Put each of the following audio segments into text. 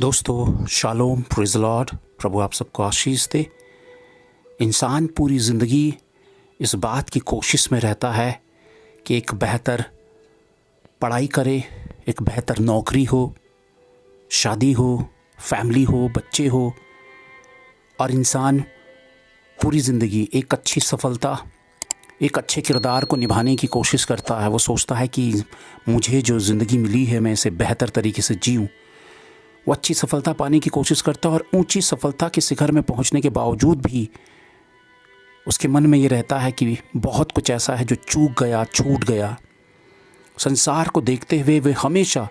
दोस्तों shalom praise Lord. प्रभु आप सबको आशीष दे। इंसान पूरी ज़िंदगी इस बात की कोशिश में रहता है कि एक बेहतर पढ़ाई करे, एक बेहतर नौकरी हो, शादी हो, फैमिली हो, बच्चे हो, और इंसान पूरी ज़िंदगी एक अच्छी सफलता, एक अच्छे किरदार को निभाने की कोशिश करता है। वो सोचता है कि मुझे जो ज़िंदगी मिली है मैं इसे बेहतर तरीके से जीऊँ। वो अच्छी सफलता पाने की कोशिश करता है और ऊंची सफलता के शिखर में पहुंचने के बावजूद भी उसके मन में ये रहता है कि बहुत कुछ ऐसा है जो चूक गया, छूट गया। संसार को देखते हुए वे हमेशा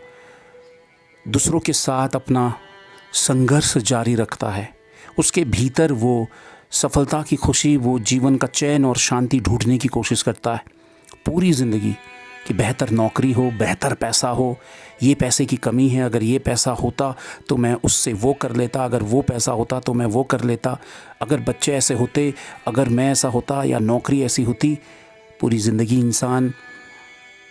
दूसरों के साथ अपना संघर्ष जारी रखता है। उसके भीतर वो सफलता की खुशी, वो जीवन का चैन और शांति ढूंढने की कोशिश करता है पूरी ज़िंदगी कि बेहतर नौकरी हो, बेहतर पैसा हो। ये पैसे की कमी है, अगर ये पैसा होता तो मैं उससे वो कर लेता, अगर वो पैसा होता तो मैं वो कर लेता, अगर बच्चे ऐसे होते, अगर मैं ऐसा होता या नौकरी ऐसी होती। पूरी ज़िंदगी इंसान,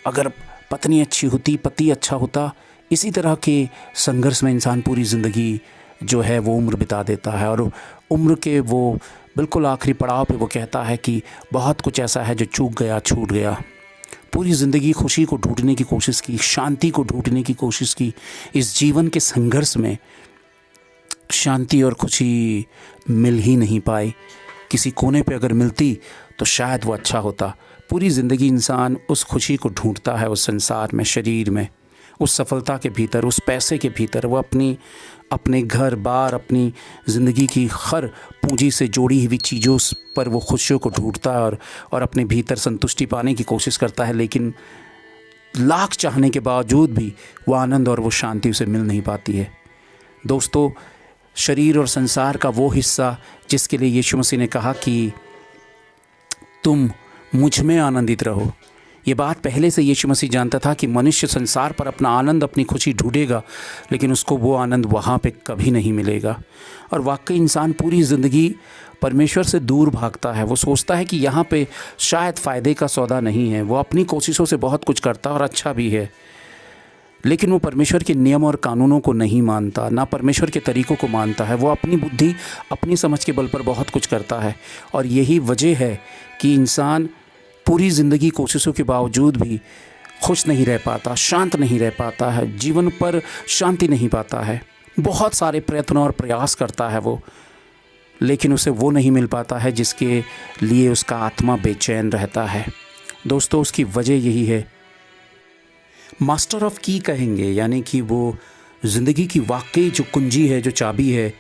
अगर पत्नी अच्छी होती, पति अच्छा होता, इसी तरह के संघर्ष में इंसान पूरी ज़िंदगी जो है वो उम्र बिता देता है। और उम्र के वो बिल्कुल आखिरी पड़ाव पे वो कहता है कि बहुत कुछ ऐसा है जो चूक गया, छूट गया। पूरी ज़िंदगी खुशी को ढूंढने की कोशिश की, शांति को ढूंढने की कोशिश की। इस जीवन के संघर्ष में शांति और खुशी मिल ही नहीं पाई। किसी कोने पे अगर मिलती तो शायद वो अच्छा होता। पूरी ज़िंदगी इंसान उस खुशी को ढूंढता है, उस संसार में, शरीर में, उस सफलता के भीतर, उस पैसे के भीतर। वो अपने घर बार, अपनी ज़िंदगी की हर पूंजी से जोड़ी हुई चीज़ों पर वो खुशियों को ढूंढता है और अपने भीतर संतुष्टि पाने की कोशिश करता है। लेकिन लाख चाहने के बावजूद भी वो आनंद और वो शांति उसे मिल नहीं पाती है। दोस्तों, शरीर और संसार का वो हिस्सा जिसके लिए यीशु मसीह ने कहा कि तुम मुझ में आनंदित रहो, ये बात पहले से यीशु मसीह जानता था कि मनुष्य संसार पर अपना आनंद, अपनी खुशी ढूंढेगा, लेकिन उसको वो आनंद वहाँ पे कभी नहीं मिलेगा। और वाकई इंसान पूरी ज़िंदगी परमेश्वर से दूर भागता है। वो सोचता है कि यहाँ पे शायद फ़ायदे का सौदा नहीं है। वो अपनी कोशिशों से बहुत कुछ करता है और अच्छा भी है, लेकिन वो परमेश्वर के नियम और कानूनों को नहीं मानता, ना परमेश्वर के तरीक़ों को मानता है। वो अपनी बुद्धि, अपनी समझ के बल पर बहुत कुछ करता है। और यही वजह है कि इंसान पूरी ज़िंदगी कोशिशों के बावजूद भी खुश नहीं रह पाता, शांत नहीं रह पाता है, जीवन पर शांति नहीं पाता है। बहुत सारे प्रयत्न और प्रयास करता है वो, लेकिन उसे वो नहीं मिल पाता है जिसके लिए उसका आत्मा बेचैन रहता है। दोस्तों, उसकी वजह यही है, मास्टर ऑफ की कहेंगे, यानी कि वो ज़िंदगी की वाकई जो कुंजी है, जो चाबी है,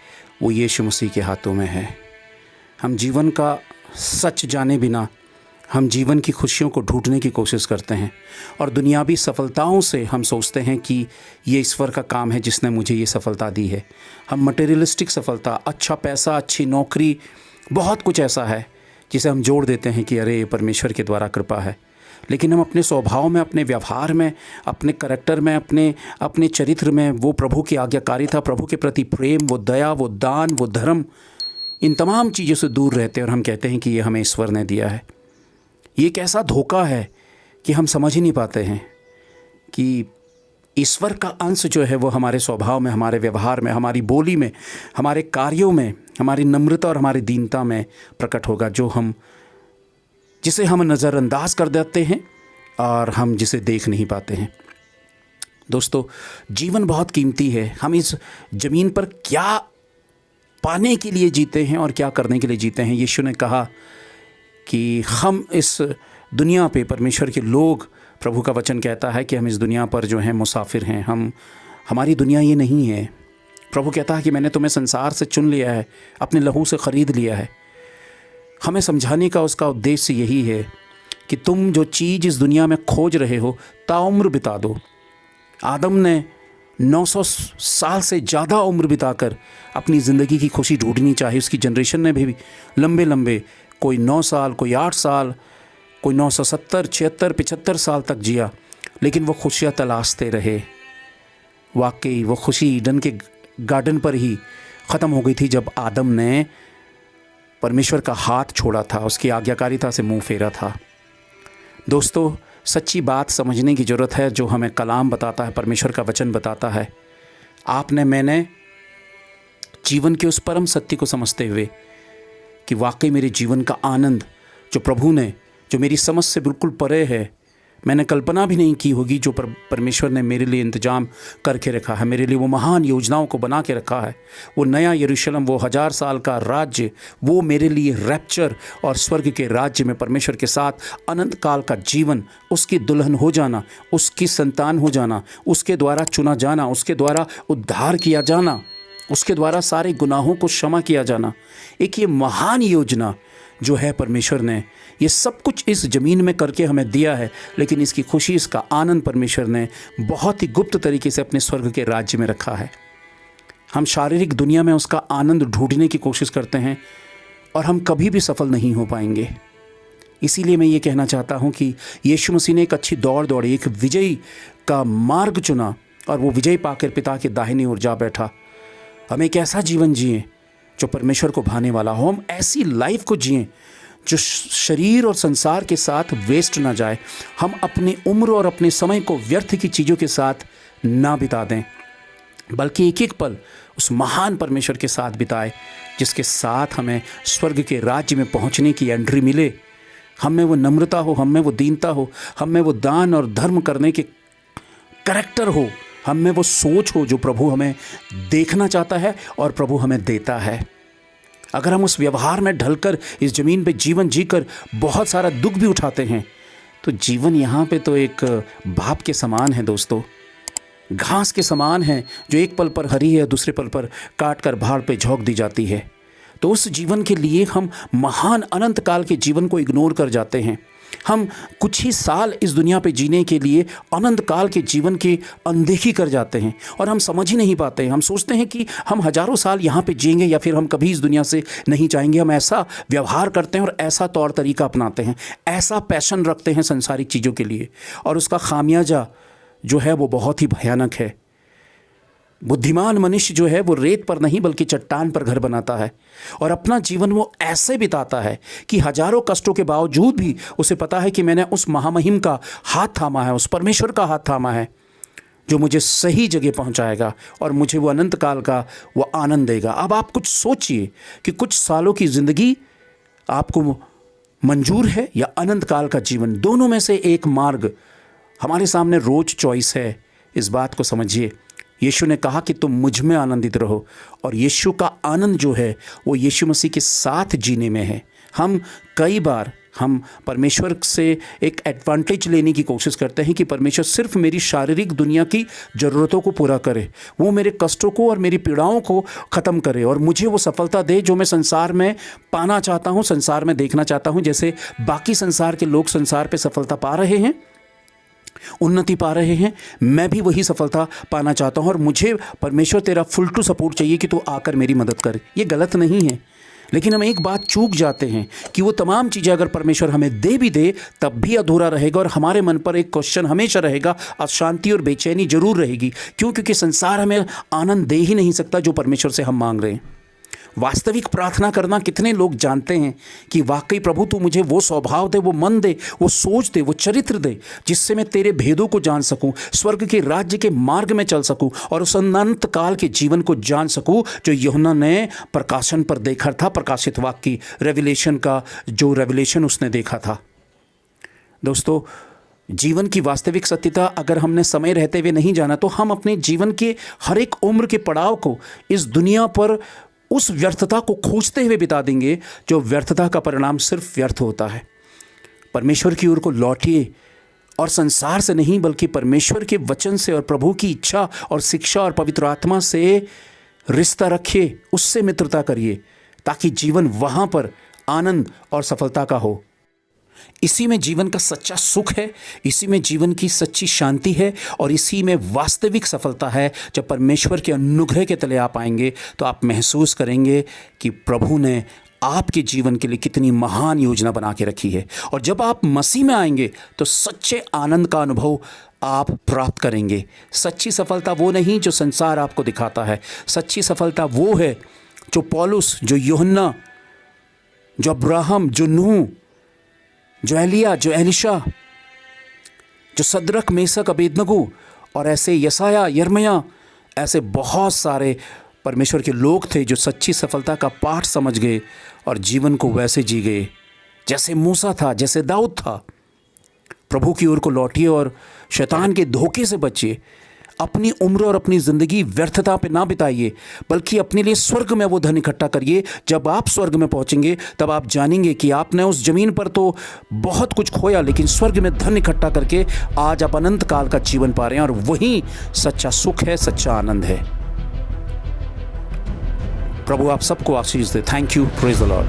वो यीशु मसीह के हाथों में है। हम जीवन का सच जाने बिना हम जीवन की खुशियों को ढूंढने की कोशिश करते हैं और दुनियावी सफलताओं से हम सोचते हैं कि ये ईश्वर का काम है जिसने मुझे ये सफलता दी है। हम मटेरियलिस्टिक सफलता, अच्छा पैसा, अच्छी नौकरी, बहुत कुछ ऐसा है जिसे हम जोड़ देते हैं कि अरे ये परमेश्वर के द्वारा कृपा है। लेकिन हम अपने स्वभाव में, अपने व्यवहार में, अपने करैक्टर में, अपने चरित्र में वो प्रभु की आज्ञाकारिता, प्रभु के प्रति प्रेम, वो दया, वो दान, वो धर्म, इन तमाम चीज़ों से दूर रहते हैं और हम कहते हैं कि ये हमें ईश्वर ने दिया है। ये एक ऐसा धोखा है कि हम समझ ही नहीं पाते हैं कि ईश्वर का अंश जो है वो हमारे स्वभाव में, हमारे व्यवहार में, हमारी बोली में, हमारे कार्यों में, हमारी नम्रता और हमारी दीनता में प्रकट होगा, जिसे हम नज़रअंदाज कर देते हैं और हम जिसे देख नहीं पाते हैं। दोस्तों, जीवन बहुत कीमती है। हम इस ज़मीन पर क्या पाने के लिए जीते हैं और क्या करने के लिए जीते हैं। यीशु ने कहा कि हम इस दुनिया पे, परमेश्वर के लोग, प्रभु का वचन कहता है कि हम इस दुनिया पर जो हैं मुसाफिर हैं। हमारी दुनिया ये नहीं है। प्रभु कहता है कि मैंने तुम्हें संसार से चुन लिया है, अपने लहू से ख़रीद लिया है। हमें समझाने का उसका उद्देश्य यही है कि तुम जो चीज़ इस दुनिया में खोज रहे हो, ताउम्र बिता दो। आदम ने 900 साल से ज़्यादा उम्र बिताकर अपनी ज़िंदगी की खुशी ढूंढनी चाहिए। उसकी जनरेशन ने भी लंबे लंबे, कोई 9 साल, कोई 8 साल, कोई 970, 76, 75 साल तक जिया, लेकिन वो खुशियाँ तलाशते रहे। वाकई वो खुशी ईडन के गार्डन पर ही ख़त्म हो गई थी जब आदम ने परमेश्वर का हाथ छोड़ा था, उसकी आज्ञाकारिता से मुंह फेरा था। दोस्तों, सच्ची बात समझने की ज़रूरत है जो हमें कलाम बताता है, परमेश्वर का वचन बताता है। आपने, मैंने जीवन के उस परम सत्य को समझते हुए कि वाकई मेरे जीवन का आनंद जो प्रभु ने, जो मेरी समझ से बिल्कुल परे है, मैंने कल्पना भी नहीं की होगी, जो परमेश्वर ने मेरे लिए इंतजाम करके रखा है, मेरे लिए वो महान योजनाओं को बना के रखा है, वो नया यरूशलेम, वो 1000 साल का राज्य, वो मेरे लिए रैप्चर और स्वर्ग के राज्य में परमेश्वर के साथ अनंत काल का जीवन, उसकी दुल्हन हो जाना, उसकी संतान हो जाना, उसके द्वारा चुना जाना, उसके द्वारा उद्धार किया जाना, उसके द्वारा सारे गुनाहों को क्षमा किया जाना, एक ये महान योजना जो है परमेश्वर ने ये सब कुछ इस ज़मीन में करके हमें दिया है। लेकिन इसकी खुशी, इसका आनंद परमेश्वर ने बहुत ही गुप्त तरीके से अपने स्वर्ग के राज्य में रखा है। हम शारीरिक दुनिया में उसका आनंद ढूंढने की कोशिश करते हैं और हम कभी भी सफल नहीं हो पाएंगे। इसीलिए मैं ये कहना चाहता हूँ कि यीशु मसीह ने एक अच्छी दौड़ दौड़ी, एक विजयी का मार्ग चुना और वो विजय पाकर पिता के दाहिनी ओर जा बैठा। हम एक ऐसा जीवन जिए जो परमेश्वर को भाने वाला हो, हम ऐसी लाइफ को जिएं जो शरीर और संसार के साथ वेस्ट ना जाए। हम अपनी उम्र और अपने समय को व्यर्थ की चीज़ों के साथ ना बिता दें, बल्कि एक एक पल उस महान परमेश्वर के साथ बिताए जिसके साथ हमें स्वर्ग के राज्य में पहुंचने की एंट्री मिले। हम में वो नम्रता हो, हम में वो दीनता हो, हम में वो दान और धर्म करने के करैक्टर हो, हम में वो सोच हो जो प्रभु हमें देखना चाहता है और प्रभु हमें देता है। अगर हम उस व्यवहार में ढलकर इस ज़मीन पे जीवन जीकर बहुत सारा दुख भी उठाते हैं तो जीवन यहाँ पे तो एक भाप के समान है दोस्तों, घास के समान है जो एक पल पर हरी है, दूसरे पल पर काट कर भाड़ पे झोंक दी जाती है। तो उस जीवन के लिए हम महान अनंत काल के जीवन को इग्नोर कर जाते हैं। हम कुछ ही साल इस दुनिया पे जीने के लिए अनंत काल के जीवन की अनदेखी कर जाते हैं और हम समझ ही नहीं पाते हैं। हम सोचते हैं कि हम हज़ारों साल यहाँ पे जिएंगे या फिर हम कभी इस दुनिया से नहीं जाएंगे। हम ऐसा व्यवहार करते हैं और ऐसा तौर तरीका अपनाते हैं, ऐसा पैशन रखते हैं संसारिक चीज़ों के लिए, और उसका खामियाजा जो है वो बहुत ही भयानक है। बुद्धिमान मनुष्य जो है वो रेत पर नहीं बल्कि चट्टान पर घर बनाता है और अपना जीवन वो ऐसे बिताता है कि हजारों कष्टों के बावजूद भी उसे पता है कि मैंने उस महामहिम का हाथ थामा है, उस परमेश्वर का हाथ थामा है जो मुझे सही जगह पहुंचाएगा और मुझे वो अनंत काल का वो आनंद देगा। अब आप कुछ सोचिए कि कुछ सालों की ज़िंदगी आपको मंजूर है या अनंत काल का जीवन। दोनों में से एक मार्ग हमारे सामने रोज चॉइस है। इस बात को समझिए। यीशु ने कहा कि तुम मुझ में आनंदित रहो, और यीशु का आनंद जो है वो यीशु मसीह के साथ जीने में है। हम कई बार हम परमेश्वर से एक एडवांटेज लेने की कोशिश करते हैं कि परमेश्वर सिर्फ मेरी शारीरिक दुनिया की ज़रूरतों को पूरा करे, वो मेरे कष्टों को और मेरी पीड़ाओं को ख़त्म करे और मुझे वो सफलता दे जो मैं संसार में पाना चाहता हूँ, संसार में देखना चाहता हूँ। जैसे बाकी संसार के लोग संसार पे सफलता पा रहे हैं, उन्नति पा रहे हैं, मैं भी वही सफलता पाना चाहता हूँ और मुझे परमेश्वर तेरा फुल टू सपोर्ट चाहिए कि तू आकर मेरी मदद कर। ये गलत नहीं है, लेकिन हम एक बात चूक जाते हैं कि वो तमाम चीज़ें अगर परमेश्वर हमें दे भी दे तब भी अधूरा रहेगा और हमारे मन पर एक क्वेश्चन हमेशा रहेगा, अशांति और बेचैनी जरूर रहेगी। क्यों? क्योंकि संसार हमें आनंद दे ही नहीं सकता जो परमेश्वर से हम मांग रहे हैं। वास्तविक प्रार्थना करना कितने लोग जानते हैं कि वाकई प्रभु तू मुझे वो स्वभाव दे, वो मन दे, वो सोच दे, वो चरित्र दे जिससे मैं तेरे भेदों को जान सकूं, स्वर्ग के राज्य के मार्ग में चल सकूं और उस अनंत काल के जीवन को जान सकूं जो यूहन्ना ने प्रकाशन पर देखा था, प्रकाशित वाक्य की रेवलेशन का जो रेवलेशन उसने देखा था। दोस्तों, जीवन की वास्तविक सत्यता अगर हमने समय रहते हुए नहीं जाना तो हम अपने जीवन के हर एक उम्र के पड़ाव को इस दुनिया पर उस व्यर्थता को खोजते हुए बिता देंगे जो व्यर्थता का परिणाम सिर्फ व्यर्थ होता है। परमेश्वर की ओर को लौटिए और संसार से नहीं बल्कि परमेश्वर के वचन से और प्रभु की इच्छा और शिक्षा और पवित्र आत्मा से रिश्ता रखिए, उससे मित्रता करिए ताकि जीवन वहाँ पर आनंद और सफलता का हो। इसी में जीवन का सच्चा सुख है, इसी में जीवन की सच्ची शांति है और इसी में वास्तविक सफलता है। जब परमेश्वर के अनुग्रह के तले आप आएंगे तो आप महसूस करेंगे कि प्रभु ने आपके जीवन के लिए कितनी महान योजना बना के रखी है। और जब आप मसीह में आएंगे तो सच्चे आनंद का अनुभव आप प्राप्त करेंगे। सच्ची सफलता वो नहीं जो संसार आपको दिखाता है, सच्ची सफलता वो है जो पौलुस, जो यूहन्ना, जो अब्राहम, जो नूह, जो एलिया, जो एलिशा, जो सदरक, मेसक, अबेदनगो और ऐसे यसाया, यर्मया, ऐसे बहुत सारे परमेश्वर के लोग थे जो सच्ची सफलता का पाठ समझ गए और जीवन को वैसे जी गए जैसे मूसा था, जैसे दाऊद था। प्रभु की ओर को लौटिए और शैतान के धोखे से बचिए। अपनी उम्र और अपनी ज़िंदगी व्यर्थता पे ना बिताइए, बल्कि अपने लिए स्वर्ग में वो धन इकट्ठा करिए। जब आप स्वर्ग में पहुंचेंगे तब आप जानेंगे कि आपने उस ज़मीन पर तो बहुत कुछ खोया, लेकिन स्वर्ग में धन इकट्ठा करके आज आप अनंत काल का जीवन पा रहे हैं, और वही सच्चा सुख है, सच्चा आनंद है। प्रभु आप सबको आशीष दे। Thank you. Praise the Lord.